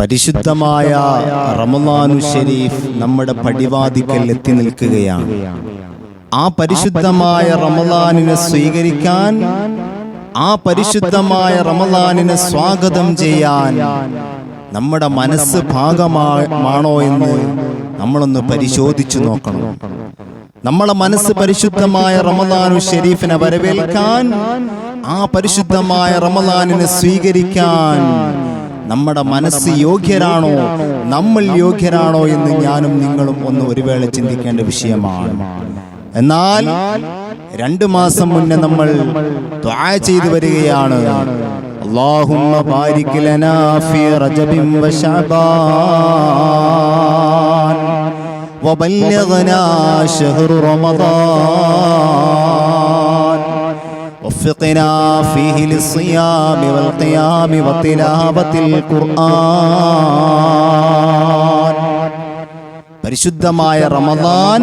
പരിശുദ്ധമായ റമളാനുൽ ശരീഫ് നമ്മുടെ പടിവാതിക്കൽ എത്തി നിൽക്കുകയാണ്. ആ പരിശുദ്ധമായ റമളാനിനെ സ്വീകരിക്കാൻ, ആ പരിശുദ്ധമായ റമളാനിനെ സ്വാഗതം ചെയ്യാൻ നമ്മുടെ മനസ്സ് ഭാഗമാണോ എന്ന് നമ്മളൊന്ന് പരിശോധിച്ചു നോക്കണം. നമ്മളെ മനസ്സ് പരിശുദ്ധമായ റമളാനുൽ ശരീഫിനെ വരവേൽക്കാൻ, ആ പരിശുദ്ധമായ റമളാനിനെ സ്വീകരിക്കാൻ നമ്മുടെ മനസ്സ് യോഗ്യരാണോ, നമ്മൾ യോഗ്യരാണോ എന്ന് ഞാനും നിങ്ങളും ഒന്ന് ഒരു വേള ചിന്തിക്കേണ്ട വിഷയമാണ്. എന്നാൽ 2 മാസം മുന്നേ നമ്മൾ ദുആ ചെയ്തു വരികയാണ്. അല്ലാഹുമ്മ ബാരിക് ലനാ ഫീ റജബിൻ വ ശഅബാൻ വബല്ലിഗ്നാ ശഹ്റ റമളാൻ وفقنا فيه للصيام والقيام وتلاوة القرآن. പരിശുദ്ധമായ റമളാൻ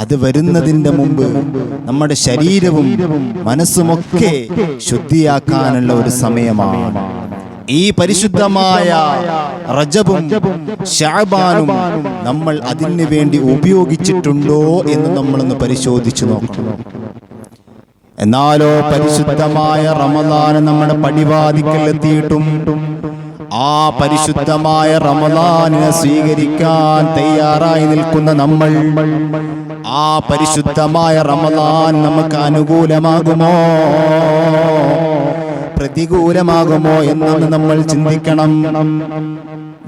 അത് വരുന്നതിന്റെ മുമ്പ് നമ്മുടെ ശരീരവും മനസ്സുമൊക്കെ ശുദ്ധിയാക്കാനുള്ള ഒരു സമയമാണ്. ഈ പരിശുദ്ധമായ റജബും ശഅബാനും നമ്മൾ അതിനു വേണ്ടി ഉപയോഗിച്ചിട്ടുണ്ടോ എന്ന് നമ്മളൊന്ന് പരിശോധിച്ചു നോക്കണം. എന്നാലോ പരിശുദ്ധമായ റമളാൻ നമ്മുടെ പടിവാതിക്കൽ എത്തിയിട്ടും ആ പരിശുദ്ധമായ റമളാനിനെ സ്വീകരിക്കാൻ തയ്യാറായി നിൽക്കുന്ന നമ്മൾ, ആ പരിശുദ്ധമായ റമളാൻ നമുക്ക് അനുകൂലമാകുമോ പ്രതികൂലമാകുമോ എന്നൊന്ന് നമ്മൾ ചിന്തിക്കണം.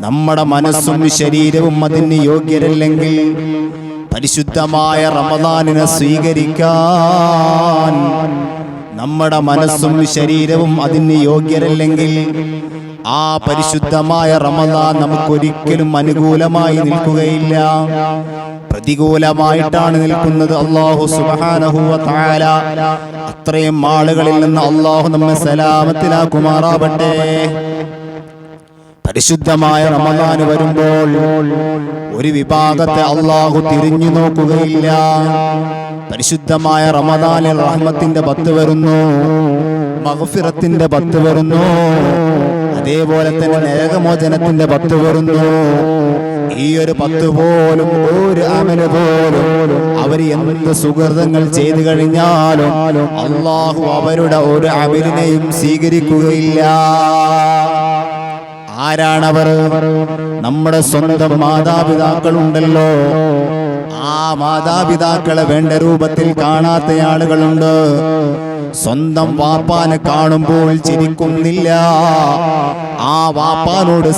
നമ്മുടെ മനസ്സും ശരീരവും അതിന് യോഗ്യരല്ലെങ്കിൽ പരിശുദ്ധമായ റമളാനിനെ സ്വീകരിക്കാൻ നമ്മുടെ മനസ്സും ശരീരവും അതിന് യോഗ്യരല്ലെങ്കിൽ ആ പരിശുദ്ധമായ റമളാൻ നമുക്കൊരിക്കലും അനുകൂലമായി നിൽക്കുകയില്ല, പ്രതികൂലമായിട്ടാണ് നിൽക്കുന്നത്. അല്ലാഹു സുബ്ഹാനഹു വ തആല അത്രയും ആളുകളിൽ നിന്ന് അല്ലാഹു നമ്മെ സലാമത്തിലാക്കുമാറാവട്ടെ. പരിശുദ്ധമായ റമളാൻ വരുമ്പോൾ ഒരു വിഭാഗത്തെ അല്ലാഹു തിരിഞ്ഞു നോക്കുകയില്ല. പരിശുദ്ധമായ റമളാനിൽ റഹ്മത്തിന്റെ 10 വരുന്നു, മഗ്ഫിറത്തിന്റെ 10 വരുന്നു, അതേപോലെ തന്നെ നരകമോചനത്തിന്റെ 10 വരുന്നു. ഈ ഒരു 10 പോലും, ഒരു അമല് പോലും അവർ എന്ത് സുഹൃതങ്ങൾ ചെയ്തു കഴിഞ്ഞാലും അല്ലാഹു അവരുടെ ഒരു അമലിനെയും സ്വീകരിക്കുകയില്ല. ആരാണവർ? നമ്മുടെ സ്വന്തം മാതാപിതാക്കളുണ്ടല്ലോ, ആ മാതാപിതാക്കളെ വേണ്ട രൂപത്തിൽ കാണാത്ത ആളുകളുണ്ട്. സ്വന്തം വാപ്പാനെ കാണുമ്പോൾ ചിരിക്കുന്നില്ല, ആ വാപ്പാനോട്